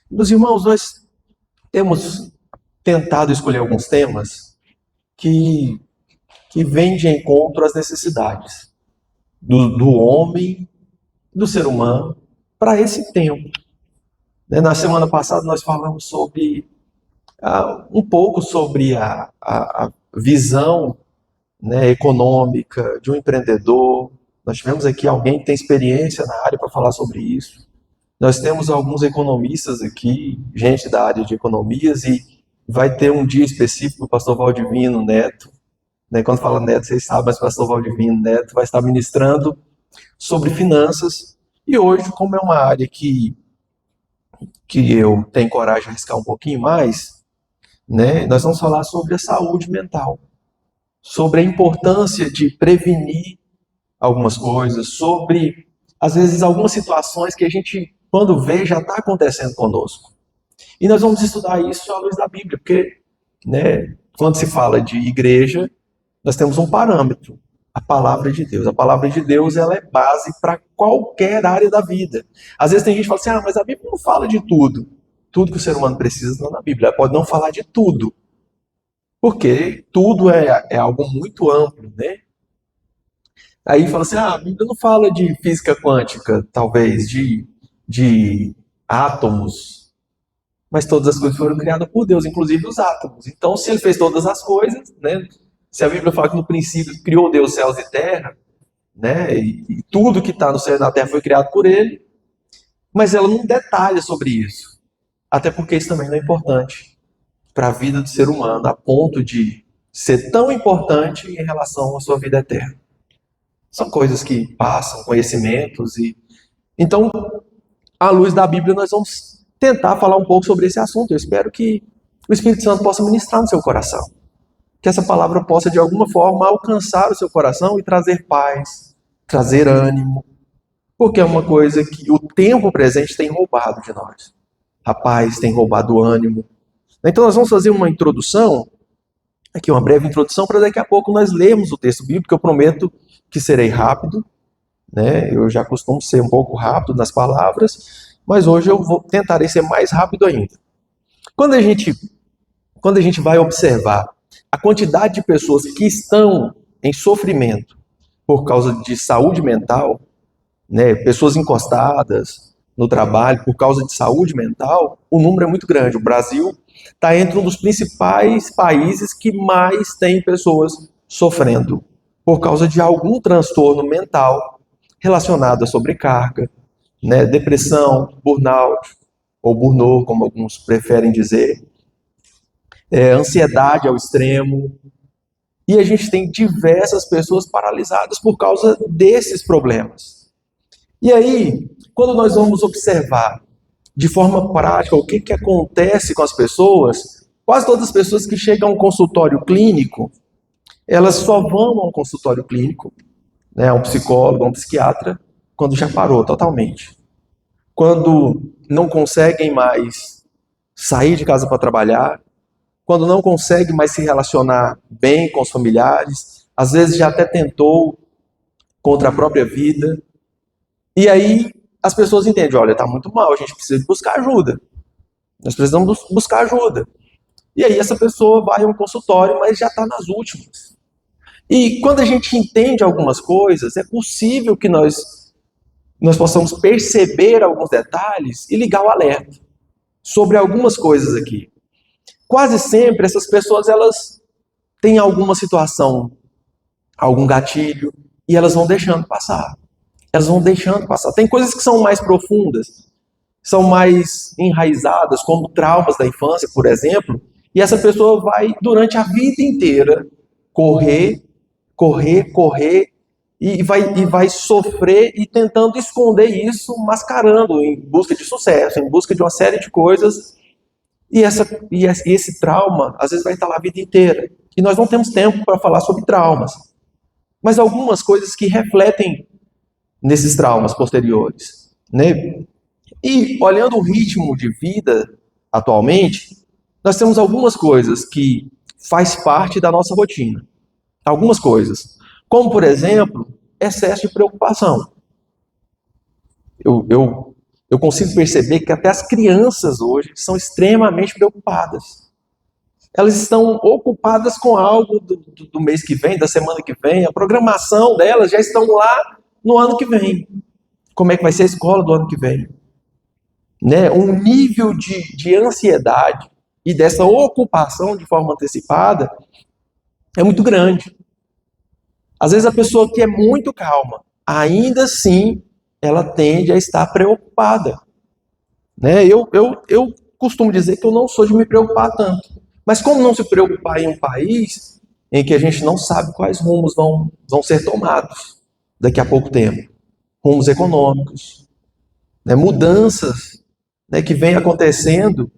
Meus irmãos, nós temos tentado escolher alguns temas que, que vêm de encontro às necessidades do homem, do ser humano, para esse tempo. Na semana passada nós falamos sobre um pouco sobre a visão, né, econômica de um empreendedor. Nós tivemos aqui alguém que tem experiência na área para falar sobre isso. Nós temos alguns economistas aqui, gente da área de economias, e vai ter um dia específico do pastor Valdivino Neto, né? Quando fala Neto, vocês sabem, mas o pastor Valdivino Neto vai estar ministrando sobre finanças. E hoje, como é uma área que eu tenho coragem de arriscar um pouquinho mais, né? Nós vamos falar sobre a saúde mental, sobre a importância de prevenir algumas coisas, sobre, às vezes, algumas situações que a gente, quando vê, já está acontecendo conosco. E nós vamos estudar isso à luz da Bíblia, porque, né, quando se fala de igreja, nós temos um parâmetro, a palavra de Deus. A palavra de Deus, ela é base para qualquer área da vida. Às vezes tem gente que fala assim, mas a Bíblia não fala de tudo. Tudo que o ser humano precisa está na Bíblia. Ela pode não falar de tudo, porque tudo é algo muito amplo, né? Aí fala assim, a Bíblia não fala de física quântica, talvez, de átomos, mas todas as coisas foram criadas por Deus, inclusive os átomos. Então, se ele fez todas as coisas, né? Se a Bíblia fala que no princípio criou Deus céus e terra, né? E tudo que está no céu e na terra foi criado por ele, mas ela não detalha sobre isso. Até porque isso também não é importante para a vida do ser humano, a ponto de ser tão importante em relação à sua vida eterna. São coisas que passam, conhecimentos e então, à luz da Bíblia, nós vamos tentar falar um pouco sobre esse assunto. Eu espero que o Espírito Santo possa ministrar no seu coração, que essa palavra possa de alguma forma alcançar o seu coração e trazer paz, trazer ânimo, porque é uma coisa que o tempo presente tem roubado de nós. A paz tem roubado o ânimo. Então nós vamos fazer uma introdução, aqui uma breve introdução, para daqui a pouco nós lermos o texto bíblico. Eu prometo que serei rápido, né? Eu já costumo ser um pouco rápido nas palavras, mas hoje tentarei ser mais rápido ainda. Quando a gente vai observar a quantidade de pessoas que estão em sofrimento por causa de saúde mental, né, pessoas encostadas no trabalho por causa de saúde mental, o número é muito grande. O Brasil está entre um dos principais países que mais tem pessoas sofrendo por causa de algum transtorno mental relacionado à sobrecarga, né, depressão, burnout, ou burnout, como alguns preferem dizer, ansiedade ao extremo. E a gente tem diversas pessoas paralisadas por causa desses problemas. E aí, quando nós vamos observar de forma prática o que acontece com as pessoas, quase todas as pessoas que chegam a um consultório clínico, elas só vão a um consultório clínico, né, a um psicólogo, a um psiquiatra, quando já parou totalmente. Quando não conseguem mais sair de casa para trabalhar, quando não consegue mais se relacionar bem com os familiares, às vezes já até tentou contra a própria vida. E aí as pessoas entendem, olha, está muito mal, a gente precisa buscar ajuda. Nós precisamos buscar ajuda. E aí essa pessoa vai a um consultório, mas já está nas últimas. E quando a gente entende algumas coisas, é possível que nós possamos perceber alguns detalhes e ligar o alerta sobre algumas coisas aqui. Quase sempre essas pessoas, elas têm alguma situação, algum gatilho, e elas vão deixando passar. Elas vão deixando passar. Tem coisas que são mais profundas, são mais enraizadas, como traumas da infância, por exemplo, e essa pessoa vai, durante a vida inteira, correr, e vai sofrer e tentando esconder isso, mascarando, em busca de sucesso, em busca de uma série de coisas. E esse trauma, às vezes, vai estar lá a vida inteira. E nós não temos tempo para falar sobre traumas. Mas algumas coisas que refletem nesses traumas posteriores, né? E olhando o ritmo de vida atualmente, nós temos algumas coisas que faz parte da nossa rotina. Algumas coisas. Como, por exemplo, excesso de preocupação. Eu Eu consigo perceber que até as crianças hoje são extremamente preocupadas. Elas estão ocupadas com algo do mês que vem, da semana que vem, a programação delas já estão lá no ano que vem. Como é que vai ser a escola do ano que vem? Né? Um nível de ansiedade e dessa ocupação de forma antecipada é muito grande. Às vezes a pessoa que é muito calma, ainda assim, ela tende a estar preocupada. Né? Eu costumo dizer que eu não sou de me preocupar tanto. Mas como não se preocupar em um país em que a gente não sabe quais rumos vão ser tomados daqui a pouco tempo? Rumos econômicos, né? Mudanças, né, que vem acontecendo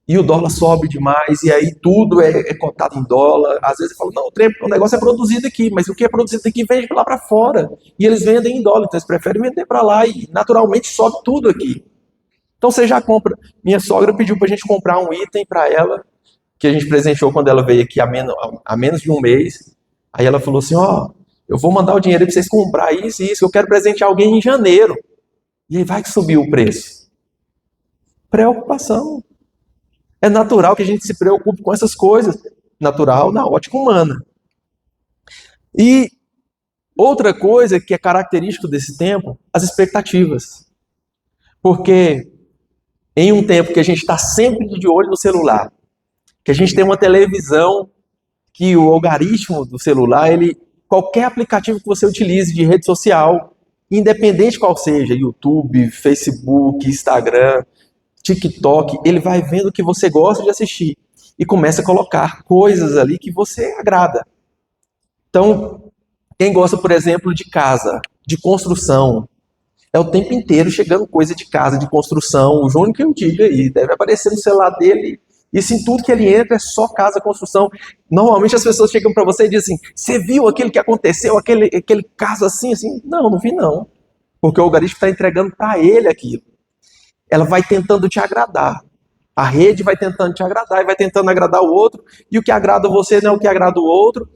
e o dólar sobe demais e aí tudo é cotado em dólar. Às vezes eu falo, não, o negócio é produzido aqui, mas o que é produzido aqui vende lá para fora. E eles vendem em dólar, então eles preferem vender para lá e naturalmente sobe tudo aqui. Então você já compra. Minha sogra pediu para a gente comprar um item para ela, que a gente presenteou quando ela veio aqui há menos de um mês. Aí ela falou assim, ó, eu vou mandar o dinheiro para vocês comprar isso e isso, eu quero presentear alguém em janeiro. E aí vai que subiu o preço. Preocupação. É natural que a gente se preocupe com essas coisas. Natural na ótica humana. E outra coisa que é característico desse tempo, as expectativas. Porque em um tempo que a gente está sempre de olho no celular, que a gente tem uma televisão, que o algoritmo do celular, qualquer aplicativo que você utilize de rede social, independente qual seja, YouTube, Facebook, Instagram, TikTok, ele vai vendo o que você gosta de assistir e começa a colocar coisas ali que você agrada. Então, quem gosta, por exemplo, de casa, de construção, é o tempo inteiro chegando coisa de casa, de construção. O Júnior que eu diga aí, deve aparecer no celular dele. Isso em tudo que ele entra é só casa, construção. Normalmente as pessoas chegam para você e dizem assim, você viu aquilo que aconteceu, aquele caso assim, assim? Não, não vi não. Porque o algoritmo está entregando para ele aquilo. Ela vai tentando te agradar. A rede vai tentando te agradar e vai tentando agradar o outro. E o que agrada você não é o que agrada o outro.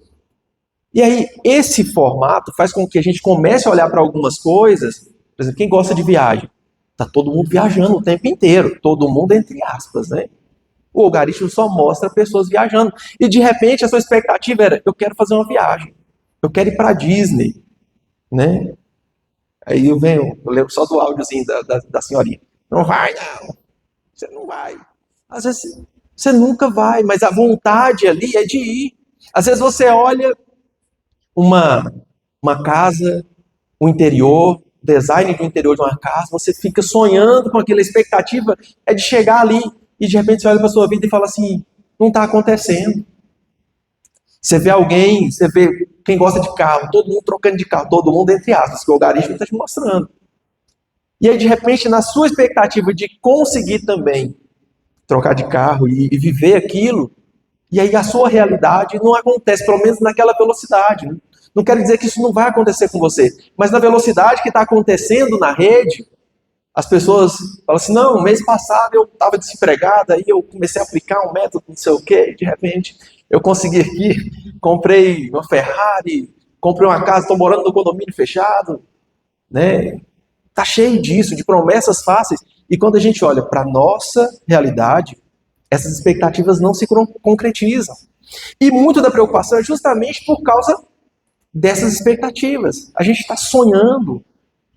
E aí, esse formato faz com que a gente comece a olhar para algumas coisas. Por exemplo, quem gosta de viagem? Está todo mundo viajando o tempo inteiro. Todo mundo, entre aspas, né? O algoritmo só mostra pessoas viajando. E de repente a sua expectativa era, eu quero fazer uma viagem. Eu quero ir para a Disney. Né? Aí eu lembro só do áudiozinho da senhorinha. Não vai, não. Você não vai. Às vezes você nunca vai, mas a vontade ali é de ir. Às vezes você olha uma casa, o interior, design do interior de uma casa, você fica sonhando com aquela expectativa, é de chegar ali e de repente você olha para a sua vida e fala assim, não está acontecendo. Você vê alguém, você vê quem gosta de carro, todo mundo trocando de carro, todo mundo entre aspas, que o algoritmo está te mostrando. E aí de repente, na sua expectativa de conseguir também trocar de carro e viver aquilo, e aí a sua realidade não acontece, pelo menos naquela velocidade. Né? Não quero dizer que isso não vai acontecer com você, mas na velocidade que está acontecendo na rede, as pessoas falam assim, não, mês passado eu estava desempregado, aí eu comecei a aplicar um método não sei o quê, e de repente eu consegui aqui, comprei uma Ferrari, comprei uma casa, estou morando no condomínio fechado, né? Está cheio disso, de promessas fáceis. E quando a gente olha para a nossa realidade, essas expectativas não se concretizam. E muito da preocupação é justamente por causa dessas expectativas. A gente está sonhando.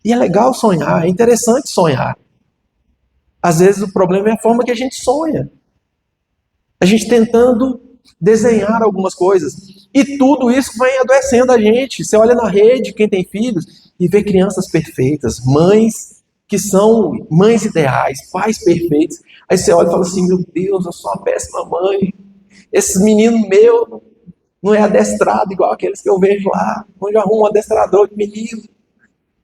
E é legal sonhar, é interessante sonhar. Às vezes o problema é a forma que a gente sonha. A gente tentando desenhar algumas coisas. E tudo isso vai adoecendo a gente. Você olha na rede, quem tem filhos, e vê crianças perfeitas, mães que são mães ideais, pais perfeitos. Aí você olha e fala assim, meu Deus, eu sou uma péssima mãe. Esse menino meu não é adestrado igual aqueles que eu vejo lá. Onde eu arrumo um adestrador de menino.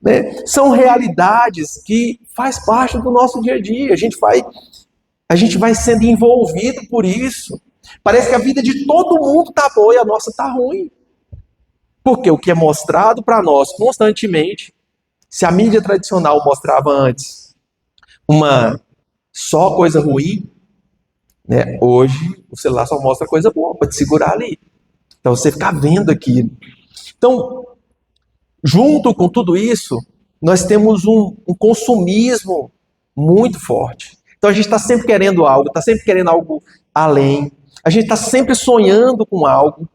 Né? São realidades que faz parte do nosso dia a dia. A gente vai sendo envolvido por isso. Parece que a vida de todo mundo está boa e a nossa está ruim. Porque o que é mostrado para nós constantemente, se a mídia tradicional mostrava antes só coisa ruim, né? Hoje o celular só mostra coisa boa para te segurar ali. Então você fica vendo aquilo. Então, junto com tudo isso, nós temos um consumismo muito forte. Então a gente está sempre querendo algo, está sempre querendo algo além, a gente está sempre sonhando com algo,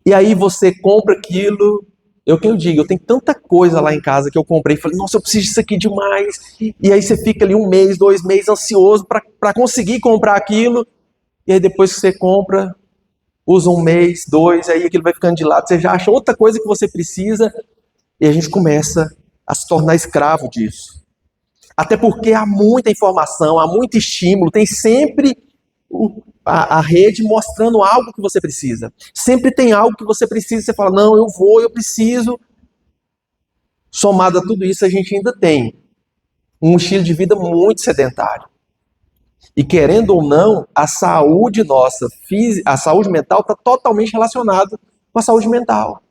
e aí você compra aquilo. Eu digo, eu tenho tanta coisa lá em casa que eu comprei, falei, nossa, eu preciso disso aqui demais, e aí você fica ali 1 mês, 2 meses ansioso para conseguir comprar aquilo, e aí depois que você compra, usa 1 mês, 2, aí aquilo vai ficando de lado, você já acha outra coisa que você precisa, e a gente começa a se tornar escravo disso. Até porque há muita informação, há muito estímulo, tem sempre a rede mostrando algo que você precisa. Sempre tem algo que você precisa, você fala, não, eu preciso. Somado a tudo isso, a gente ainda tem um estilo de vida muito sedentário. E querendo ou não, a saúde nossa, a saúde mental está totalmente relacionada com a saúde mental.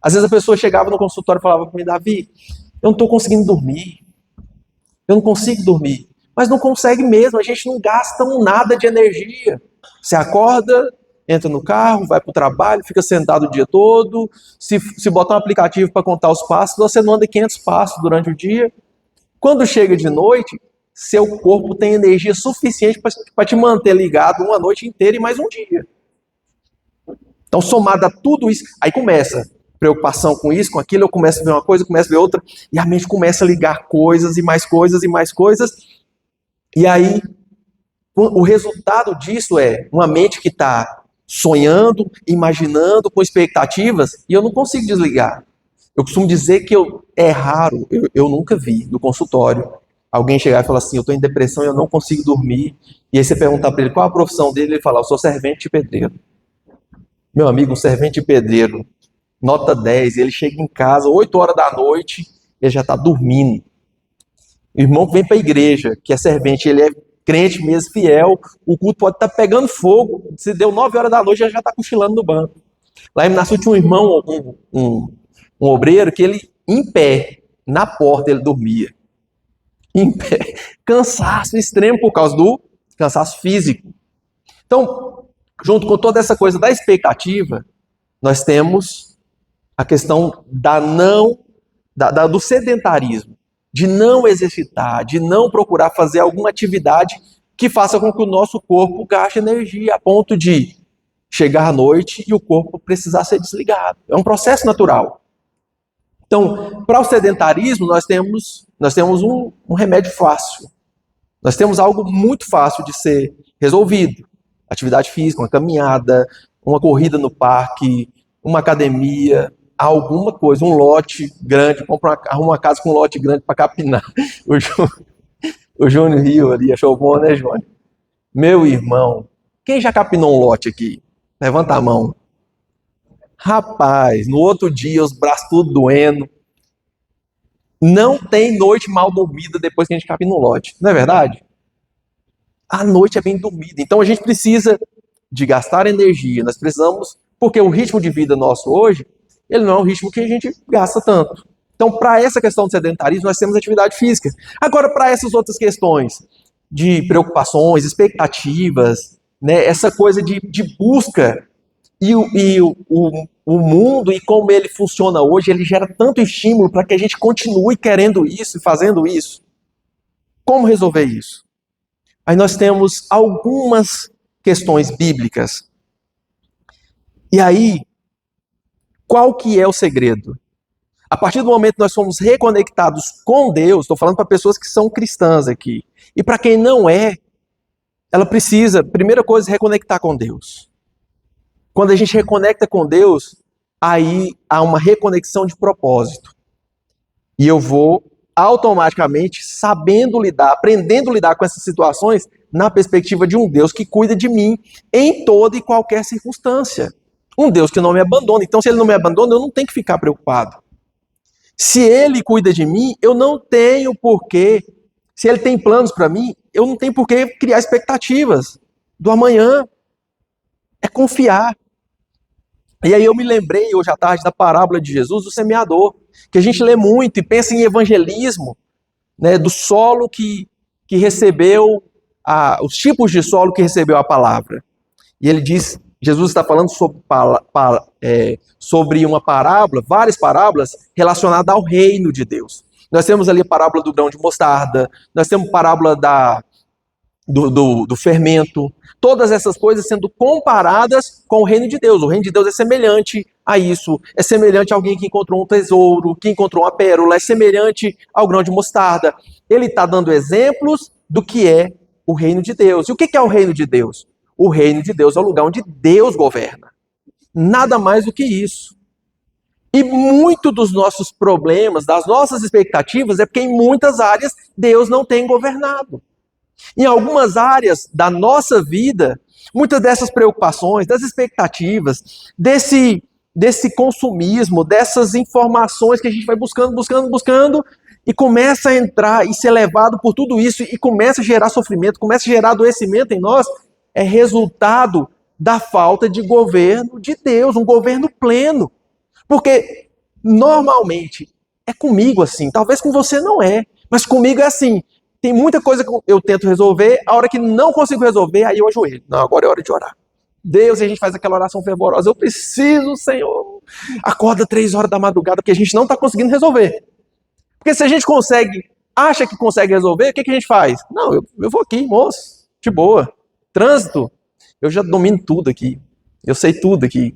Às vezes a pessoa chegava no consultório e falava para mim, Davi, eu não estou conseguindo dormir. Eu não consigo dormir. Mas não consegue mesmo, a gente não gasta nada de energia. Você acorda, entra no carro, vai para o trabalho, fica sentado o dia todo, se botar um aplicativo para contar os passos, você não anda 500 passos durante o dia. Quando chega de noite, seu corpo tem energia suficiente para te manter ligado uma noite inteira e mais um dia. Então, somado a tudo isso, aí começa preocupação com isso, com aquilo, eu começo a ver uma coisa, começo a ver outra, e a mente começa a ligar coisas e mais coisas e mais coisas, e aí o resultado disso é uma mente que está sonhando, imaginando, com expectativas, e eu não consigo desligar. Eu costumo dizer que é raro, eu nunca vi no consultório alguém chegar e falar assim, eu estou em depressão e eu não consigo dormir, e aí você perguntar para ele qual a profissão dele, ele fala, eu sou servente de pedreiro. Meu amigo, um servente de pedreiro, nota 10, ele chega em casa 8 horas da noite, ele já está dormindo. O irmão que vem para a igreja, que é servente, ele é crente mesmo, fiel, o culto pode estar pegando fogo, se deu 9 horas da noite, já está cochilando no banco. Lá em Minasul tinha um irmão, um obreiro, que ele, em pé, na porta, ele dormia. Em pé. Cansaço extremo por causa do cansaço físico. Então, junto com toda essa coisa da expectativa, nós temos a questão do sedentarismo, de não exercitar, de não procurar fazer alguma atividade que faça com que o nosso corpo gaste energia a ponto de chegar à noite e o corpo precisar ser desligado. É um processo natural. Então, para o sedentarismo, nós temos um remédio fácil. Nós temos algo muito fácil de ser resolvido. Atividade física, uma caminhada, uma corrida no parque, uma academia, alguma coisa, um lote grande, arruma uma casa com um lote grande para capinar. O Júnior riu ali, achou bom, né, Júnior? Meu irmão, quem já capinou um lote aqui? Levanta a mão. Rapaz, no outro dia, os braços tudo doendo. Não tem noite mal dormida depois que a gente capina um lote, não é verdade? A noite é bem dormida, então a gente precisa de gastar energia, nós precisamos, porque o ritmo de vida nosso hoje, ele não é um ritmo que a gente gasta tanto. Então, para essa questão do sedentarismo, nós temos atividade física. Agora, para essas outras questões de preocupações, expectativas, né, essa coisa de busca, e o mundo e como ele funciona hoje, ele gera tanto estímulo para que a gente continue querendo isso e fazendo isso. Como resolver isso? Aí nós temos algumas questões bíblicas. E aí, qual que é o segredo? A partir do momento que nós somos reconectados com Deus, estou falando para pessoas que são cristãs aqui, e para quem não é, ela precisa, primeira coisa, reconectar com Deus. Quando a gente reconecta com Deus, aí há uma reconexão de propósito. E eu vou automaticamente aprendendo a lidar com essas situações na perspectiva de um Deus que cuida de mim em toda e qualquer circunstância. Um Deus que não me abandona. Então, se ele não me abandona, eu não tenho que ficar preocupado. Se ele cuida de mim, eu não tenho porquê. Se ele tem planos para mim, eu não tenho porquê criar expectativas do amanhã. É confiar. E aí eu me lembrei hoje à tarde da parábola de Jesus, do semeador, que a gente lê muito e pensa em evangelismo, né, do solo que recebeu, os tipos de solo que recebeu a palavra. E ele diz, Jesus está falando sobre uma parábola, várias parábolas relacionadas ao reino de Deus. Nós temos ali a parábola do grão de mostarda, nós temos a parábola do fermento, todas essas coisas sendo comparadas com o reino de Deus. O reino de Deus é semelhante a isso, é semelhante a alguém que encontrou um tesouro, que encontrou uma pérola, é semelhante ao grão de mostarda. Ele está dando exemplos do que é o reino de Deus. E o que é o reino de Deus? O reino de Deus é o lugar onde Deus governa. Nada mais do que isso. E muito dos nossos problemas, das nossas expectativas, é porque em muitas áreas Deus não tem governado. Em algumas áreas da nossa vida, muitas dessas preocupações, das expectativas, desse consumismo, dessas informações que a gente vai buscando, e começa a entrar e ser levado por tudo isso, e começa a gerar sofrimento, começa a gerar adoecimento em nós, é resultado da falta de governo de Deus, um governo pleno. Porque, normalmente, é comigo assim, talvez com você não é, mas comigo é assim. Tem muita coisa que eu tento resolver, a hora que não consigo resolver, aí eu ajoelho. Não, agora é hora de orar. Deus, e a gente faz aquela oração fervorosa, eu preciso, Senhor. Acorda 3 horas da madrugada, porque a gente não está conseguindo resolver. Porque se a gente acha que consegue resolver, o que a gente faz? Não, eu vou aqui, moço, de boa. Trânsito, eu já domino tudo aqui. Eu sei tudo aqui.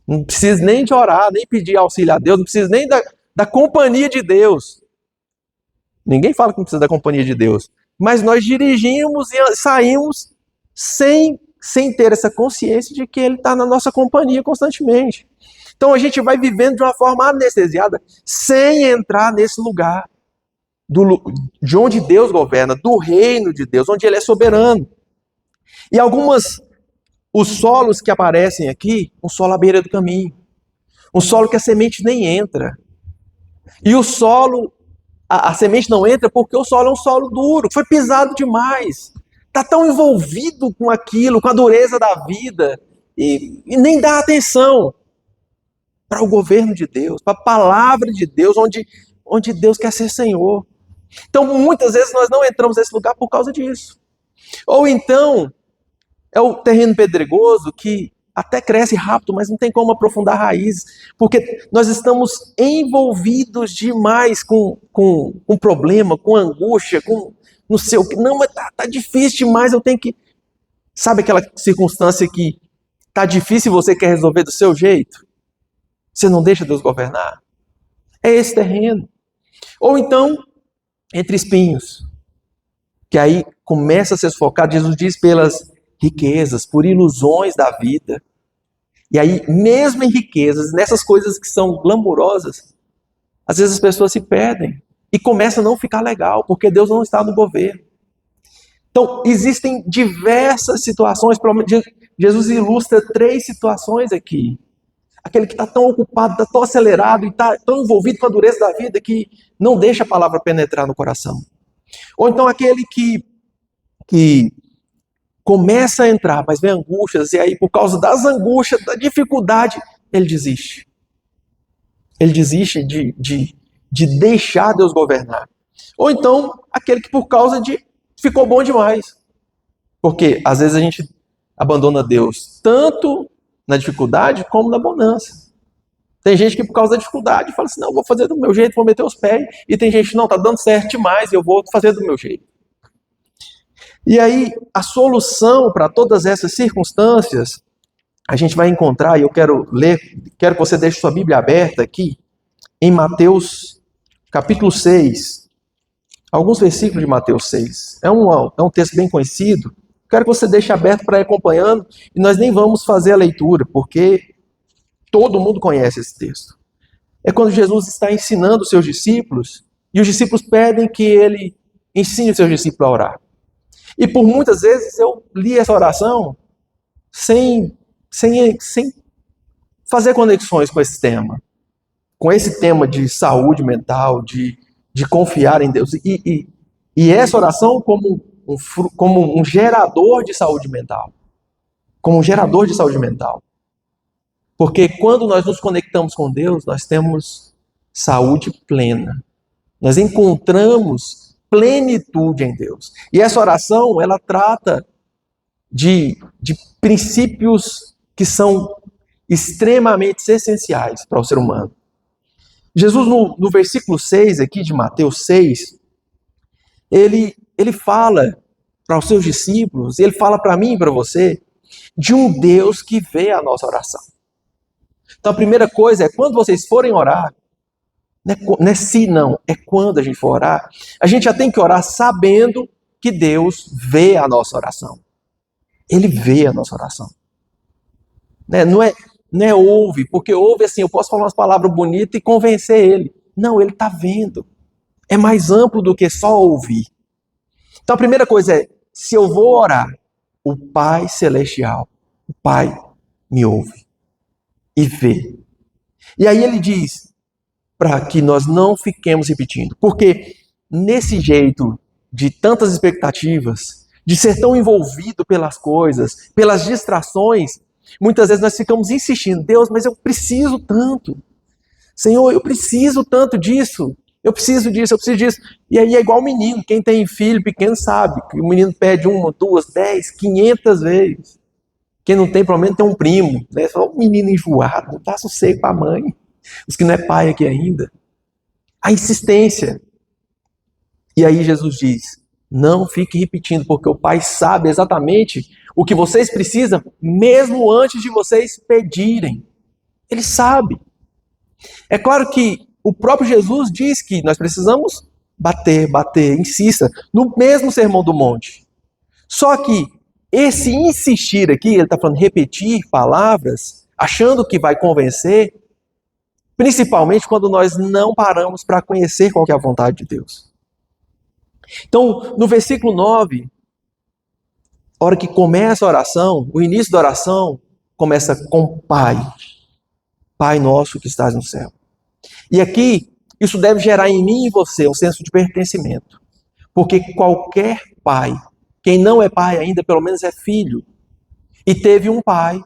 Não preciso nem de orar, nem pedir auxílio a Deus, não preciso nem da companhia de Deus. Ninguém fala que não precisa da companhia de Deus. Mas nós dirigimos e saímos sem ter essa consciência de que Ele está na nossa companhia constantemente. Então a gente vai vivendo de uma forma anestesiada, sem entrar nesse lugar de onde Deus governa, do reino de Deus, onde Ele é soberano. E os solos que aparecem aqui, um solo à beira do caminho. Um solo que a semente nem entra. E o solo, a semente não entra porque o solo é um solo duro, foi pisado demais. Está tão envolvido com aquilo, com a dureza da vida, e nem dá atenção para o governo de Deus, para a palavra de Deus, onde Deus quer ser Senhor. Então, muitas vezes nós não entramos nesse lugar por causa disso. Ou então, é o terreno pedregoso que até cresce rápido, mas não tem como aprofundar raízes, porque nós estamos envolvidos demais com problema, com angústia, com não sei o que. Não, mas tá difícil demais, eu tenho que... Sabe aquela circunstância que tá difícil e você quer resolver do seu jeito? Você não deixa Deus governar? É esse terreno. Ou então, entre espinhos, que aí começa a ser sufocado, Jesus diz, pelas riquezas, por ilusões da vida. E aí, mesmo em riquezas, nessas coisas que são glamourosas, às vezes as pessoas se perdem e começa a não ficar legal, porque Deus não está no governo. Então, existem diversas situações, Jesus ilustra 3 situações aqui. Aquele que está tão ocupado, está tão acelerado e está tão envolvido com a dureza da vida que não deixa a palavra penetrar no coração. Ou então aquele que começa a entrar, mas vem angústias, e aí por causa das angústias, da dificuldade, ele desiste. Ele desiste de deixar Deus governar. Ou então, aquele que por causa ficou bom demais. Porque às vezes a gente abandona Deus, tanto na dificuldade como na bonança. Tem gente que por causa da dificuldade fala assim, não, vou fazer do meu jeito, vou meter os pés. E tem gente, não, está dando certo demais, eu vou fazer do meu jeito. E aí, a solução para todas essas circunstâncias, a gente vai encontrar, e eu quero que você deixe sua Bíblia aberta aqui, em Mateus, capítulo 6. Alguns versículos de Mateus 6. É um texto bem conhecido. Quero que você deixe aberto para ir acompanhando, e nós nem vamos fazer a leitura, porque todo mundo conhece esse texto. É quando Jesus está ensinando os seus discípulos, e os discípulos pedem que ele ensine os seus discípulos a orar. E por muitas vezes eu li essa oração sem fazer conexões com esse tema. Com esse tema de saúde mental, de confiar em Deus. E essa oração como um gerador de saúde mental. Como um gerador de saúde mental. Porque quando nós nos conectamos com Deus, nós temos saúde plena. Nós encontramos plenitude em Deus. E essa oração, ela trata de princípios que são extremamente essenciais para o ser humano. Jesus, no versículo 6 aqui de Mateus 6, ele fala para os seus discípulos, ele fala para mim e para você, de um Deus que vê a nossa oração. Então a primeira coisa é, quando vocês forem orar, não é se não, é quando a gente for orar, a gente já tem que orar sabendo que Deus vê a nossa oração. Ele vê a nossa oração. Não é ouve, porque ouve assim, eu posso falar umas palavras bonitas e convencer ele. Não, ele está vendo. É mais amplo do que só ouvir. Então a primeira coisa é, se eu vou orar, o Pai Celestial, o Pai me ouve e vê. E aí ele diz, para que nós não fiquemos repetindo, porque nesse jeito de tantas expectativas, de ser tão envolvido pelas coisas, pelas distrações, muitas vezes nós ficamos insistindo, Deus, mas eu preciso tanto. Senhor, eu preciso tanto disso. Eu preciso disso, eu preciso disso. E aí é igual o menino, quem tem filho pequeno sabe, que o menino pede 1, 2, 10, 500 vezes. Quem não tem, pelo menos tem um primo. Né? Só um menino enjoado, não dá sossego para a mãe. Os que não é pai aqui ainda. A insistência. E aí Jesus diz, não fique repetindo, porque o Pai sabe exatamente o que vocês precisam, mesmo antes de vocês pedirem. Ele sabe. É claro que o próprio Jesus diz que nós precisamos bater, insista, no mesmo Sermão do Monte. Só que esse insistir aqui, ele está falando repetir palavras, achando que vai convencer, principalmente quando nós não paramos para conhecer qual que é a vontade de Deus. Então, no versículo 9, a hora que começa a oração, o início da oração começa com Pai. Pai nosso que estás no céu. E aqui, isso deve gerar em mim e você um senso de pertencimento. Porque qualquer pai, quem não é pai ainda, pelo menos é filho. E teve um pai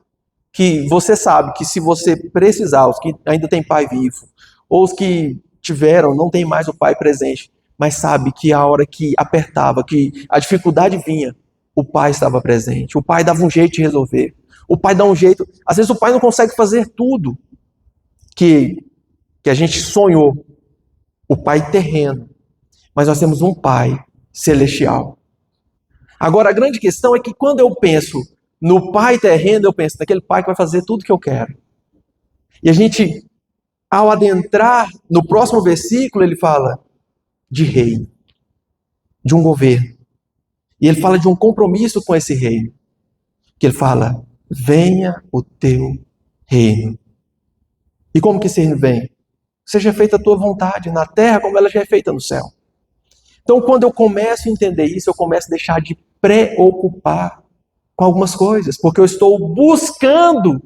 que você sabe que se você precisar, os que ainda têm pai vivo, ou os que tiveram, não tem mais o pai presente, mas sabe que a hora que apertava, que a dificuldade vinha, o pai estava presente. O pai dava um jeito de resolver. O pai dá um jeito. Às vezes o pai não consegue fazer tudo que a gente sonhou, o Pai terreno, mas nós temos um Pai celestial. Agora, a grande questão é que quando eu penso no Pai terreno, eu penso naquele Pai que vai fazer tudo que eu quero. E a gente, ao adentrar no próximo versículo, ele fala de reino, de um governo. E ele fala de um compromisso com esse reino. Que ele fala, venha o teu reino. E como que esse reino vem? Seja feita a tua vontade na terra como ela já é feita no céu. Então, quando eu começo a entender isso, eu começo a deixar de preocupar com algumas coisas, porque eu estou buscando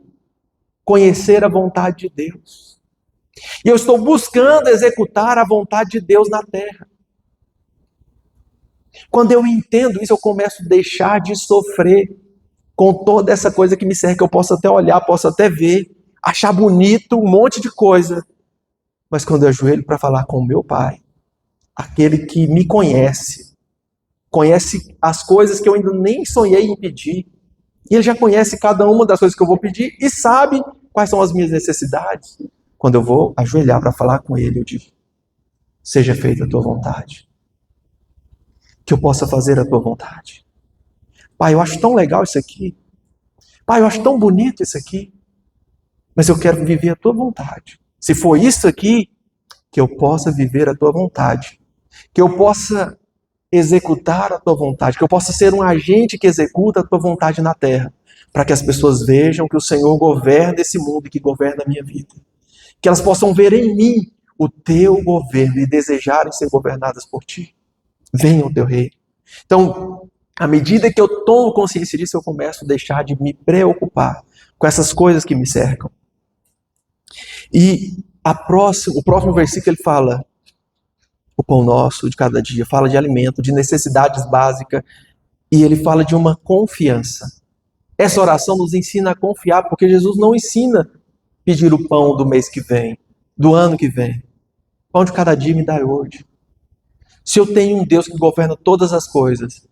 conhecer a vontade de Deus. E eu estou buscando executar a vontade de Deus na terra. Quando eu entendo isso, eu começo a deixar de sofrer com toda essa coisa que me cerca. Eu posso até olhar, posso até ver, achar bonito um monte de coisa. Mas quando eu ajoelho para falar com o meu Pai, aquele que me conhece as coisas que eu ainda nem sonhei em pedir, e ele já conhece cada uma das coisas que eu vou pedir e sabe quais são as minhas necessidades. Quando eu vou ajoelhar para falar com ele, eu digo, seja feita a tua vontade. Que eu possa fazer a tua vontade. Pai, eu acho tão legal isso aqui. Pai, eu acho tão bonito isso aqui. Mas eu quero viver a tua vontade. Se for isso aqui, que eu possa viver a tua vontade. Que eu possa executar a tua vontade. Que eu possa ser um agente que executa a tua vontade na terra. Para que as pessoas vejam que o Senhor governa esse mundo e que governa a minha vida. Que elas possam ver em mim o teu governo e desejarem ser governadas por ti. Venha o teu reino. Então, à medida que eu tomo consciência disso, eu começo a deixar de me preocupar com essas coisas que me cercam. E o próximo versículo ele fala, o pão nosso de cada dia, fala de alimento, de necessidades básicas, e ele fala de uma confiança. Essa oração nos ensina a confiar, porque Jesus não ensina pedir o pão do mês que vem, do ano que vem. O pão de cada dia me dá hoje. Se eu tenho um Deus que governa todas as coisas,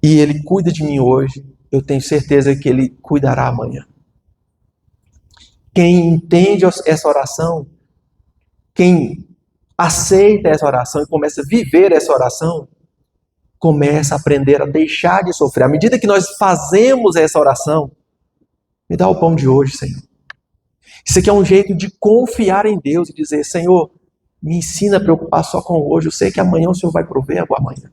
e Ele cuida de mim hoje, eu tenho certeza que Ele cuidará amanhã. Quem entende essa oração Quem aceita essa oração e começa a viver essa oração, começa a aprender a deixar de sofrer. À medida que nós fazemos essa oração, me dá o pão de hoje, Senhor. Isso aqui é um jeito de confiar em Deus e dizer, Senhor, me ensina a preocupar só com hoje. Eu sei que amanhã o Senhor vai prover o amanhã.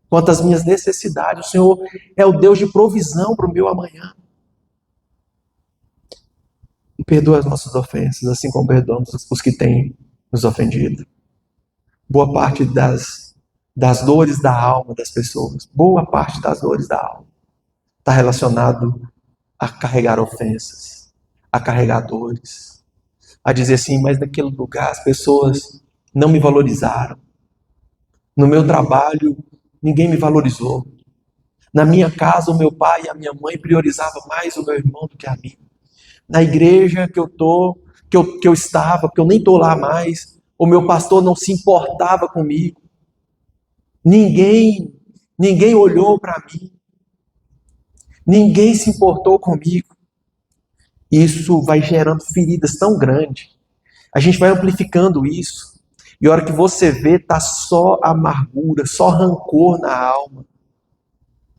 Quanto às minhas necessidades, o Senhor é o Deus de provisão para o meu amanhã. E perdoa as nossas ofensas, assim como perdoamos os que têm nos ofendido. Boa parte das dores da alma das pessoas, boa parte das dores da alma, está relacionado a carregar ofensas, a carregar dores, a dizer assim, mas naquele lugar as pessoas não me valorizaram. No meu trabalho, ninguém me valorizou. Na minha casa, o meu pai e a minha mãe priorizavam mais o meu irmão do que a mim. Na igreja que eu estava, porque eu nem estou lá mais, o meu pastor não se importava comigo. Ninguém olhou para mim. Ninguém se importou comigo. Isso vai gerando feridas tão grandes. A gente vai amplificando isso. E a hora que você vê, está só amargura, só rancor na alma.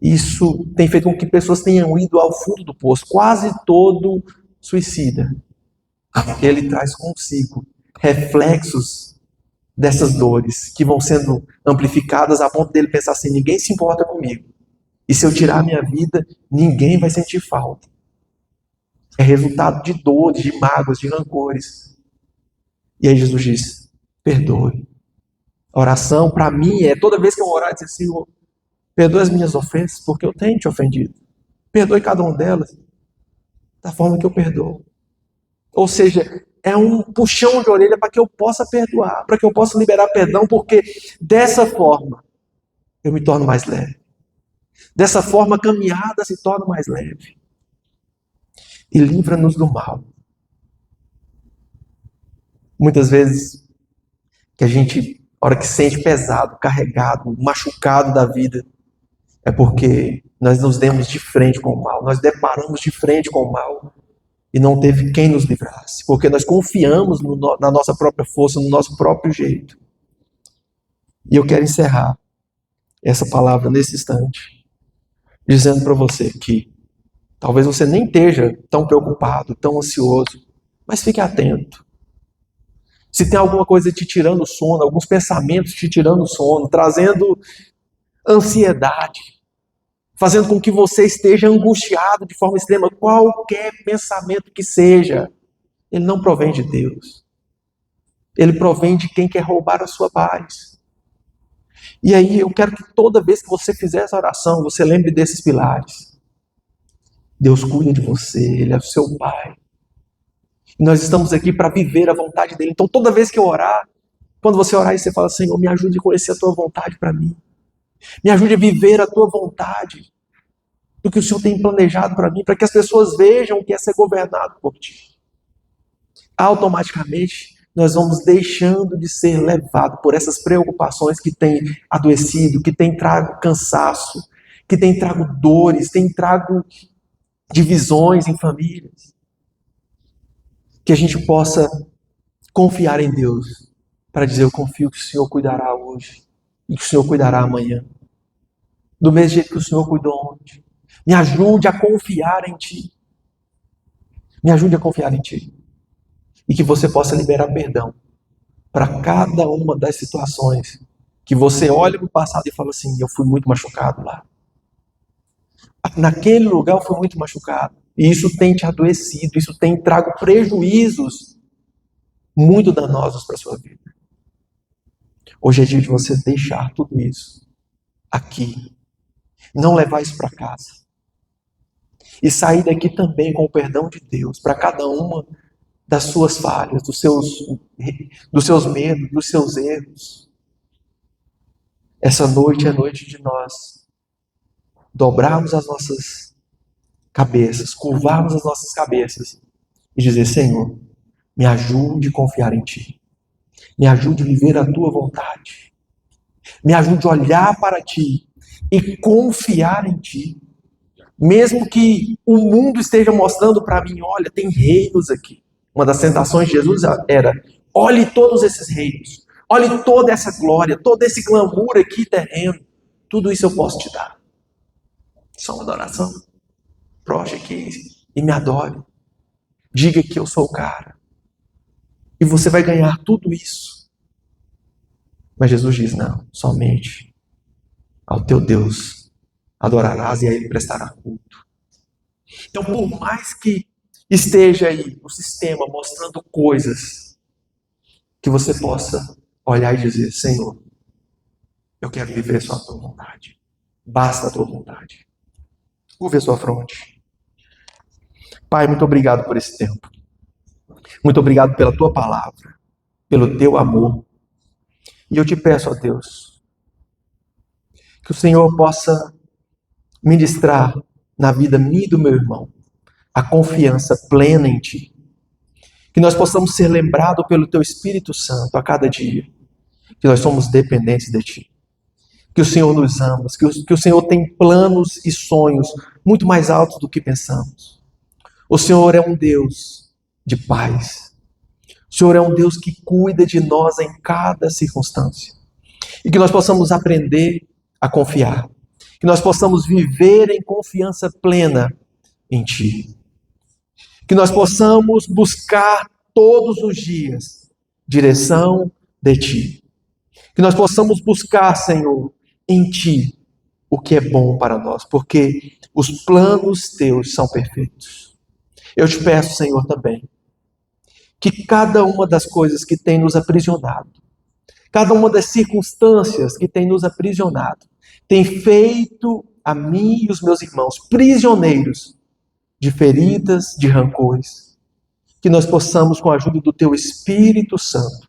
Isso tem feito com que pessoas tenham ido ao fundo do poço. Quase todo suicida, ele traz consigo reflexos dessas dores que vão sendo amplificadas a ponto dele pensar assim, ninguém se importa comigo. E se eu tirar a minha vida, ninguém vai sentir falta. É resultado de dores, de mágoas, de rancores. E aí Jesus diz, perdoe. A oração, para mim, é toda vez que eu orar, dizer, Senhor, perdoe as minhas ofensas, porque eu tenho te ofendido. Perdoe cada uma delas, da forma que eu perdoo. Ou seja, é um puxão de orelha para que eu possa perdoar, para que eu possa liberar perdão, porque dessa forma eu me torno mais leve. Dessa forma a caminhada se torna mais leve. E livra-nos do mal. Muitas vezes que a gente, a hora que se sente pesado, carregado, machucado da vida, é porque nós nos demos de frente com o mal, nós deparamos de frente com o mal e não teve quem nos livrasse, porque nós confiamos na nossa própria força, no nosso próprio jeito. E eu quero encerrar essa palavra nesse instante, dizendo para você que talvez você nem esteja tão preocupado, tão ansioso, mas fique atento. Se tem alguma coisa te tirando o sono, alguns pensamentos te tirando o sono, trazendo ansiedade, fazendo com que você esteja angustiado de forma extrema, qualquer pensamento que seja, ele não provém de Deus. Ele provém de quem quer roubar a sua paz. E aí eu quero que toda vez que você fizer essa oração, você lembre desses pilares. Deus cuida de você, Ele é o seu Pai. E nós estamos aqui para viver a vontade dEle. Então toda vez que eu orar, quando você orar e você fala, Senhor, me ajude a conhecer a Tua vontade para mim. Me ajude a viver a Tua vontade, do que o Senhor tem planejado para mim, para que as pessoas vejam o que é ser governado por Ti. Automaticamente, nós vamos deixando de ser levados por essas preocupações que têm adoecido, que têm trago cansaço, que têm trago dores, têm trago divisões em famílias. Que a gente possa confiar em Deus, para dizer, eu confio que o Senhor cuidará hoje, e que o Senhor cuidará amanhã. Do mesmo jeito que o Senhor cuidou ontem. Me ajude a confiar em Ti. Me ajude a confiar em Ti. E que você possa liberar perdão para cada uma das situações que você olha para o passado e fala assim, eu fui muito machucado lá. Naquele lugar eu fui muito machucado. E isso tem te adoecido, isso tem trago prejuízos muito danosos para a sua vida. Hoje é dia de você deixar tudo isso aqui. Não levar isso para casa. E sair daqui também com o perdão de Deus para cada uma das suas falhas, dos seus medos, dos seus erros. Essa noite é noite de nós dobrarmos as nossas cabeças, curvarmos as nossas cabeças e dizer, Senhor, me ajude a confiar em Ti. Me ajude a viver a Tua vontade. Me ajude a olhar para Ti e confiar em Ti. Mesmo que o mundo esteja mostrando para mim, olha, tem reinos aqui. Uma das tentações de Jesus era, Olhe todos esses reinos. Olhe toda essa glória, todo esse glamour aqui terreno. Tudo isso eu posso te dar. Só uma adoração. Proje aqui e me adore. Diga que eu sou o cara. E você vai ganhar tudo isso. Mas Jesus diz, não, somente ao teu Deus adorarás e a Ele prestará culto. Então, por mais que esteja aí o sistema mostrando coisas, que você possa olhar e dizer, Senhor, eu quero viver só a tua vontade. Basta a tua vontade. Curve a sua fronte. Pai, muito obrigado por esse tempo. Muito obrigado pela tua palavra, pelo teu amor. E eu te peço, ó Deus, que o Senhor possa ministrar na vida minha e do meu irmão a confiança plena em ti. Que nós possamos ser lembrados pelo teu Espírito Santo a cada dia, que nós somos dependentes de ti. Que o Senhor nos ama, que o Senhor tem planos e sonhos muito mais altos do que pensamos. O Senhor é um Deus de paz. O Senhor é um Deus que cuida de nós em cada circunstância. E que nós possamos aprender a confiar. Que nós possamos viver em confiança plena em ti. Que nós possamos buscar todos os dias direção de ti. Que nós possamos buscar, Senhor, em ti o que é bom para nós, porque os planos teus são perfeitos. Eu te peço, Senhor, também, que cada uma das coisas que tem nos aprisionado, cada uma das circunstâncias que tem nos aprisionado, tem feito a mim e os meus irmãos prisioneiros de feridas, de rancores, que nós possamos, com a ajuda do teu Espírito Santo,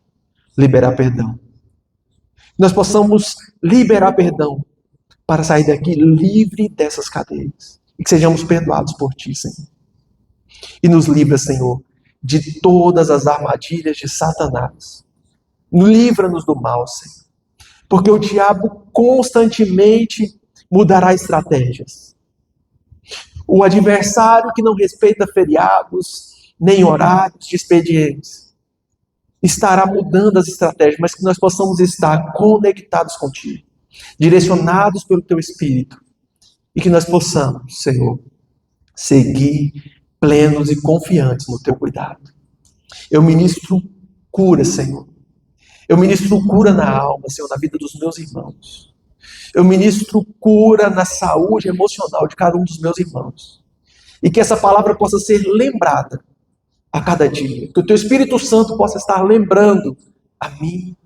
liberar perdão. Que nós possamos liberar perdão para sair daqui livre dessas cadeias. E que sejamos perdoados por ti, Senhor. E nos livra, Senhor, de todas as armadilhas de Satanás. Livra-nos do mal, Senhor. Porque o diabo constantemente mudará estratégias. O adversário que não respeita feriados, nem horários de expedientes, estará mudando as estratégias, mas que nós possamos estar conectados contigo, direcionados pelo teu Espírito, e que nós possamos, Senhor, seguir plenos e confiantes no teu cuidado. Eu ministro cura, Senhor. Eu ministro cura na alma, Senhor, na vida dos meus irmãos. Eu ministro cura na saúde emocional de cada um dos meus irmãos. E que essa palavra possa ser lembrada a cada dia. Que o teu Espírito Santo possa estar lembrando a mim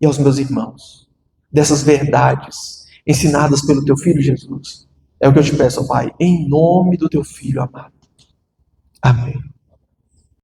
e aos meus irmãos dessas verdades ensinadas pelo teu Filho Jesus. É o que eu te peço, Pai, em nome do teu Filho amado.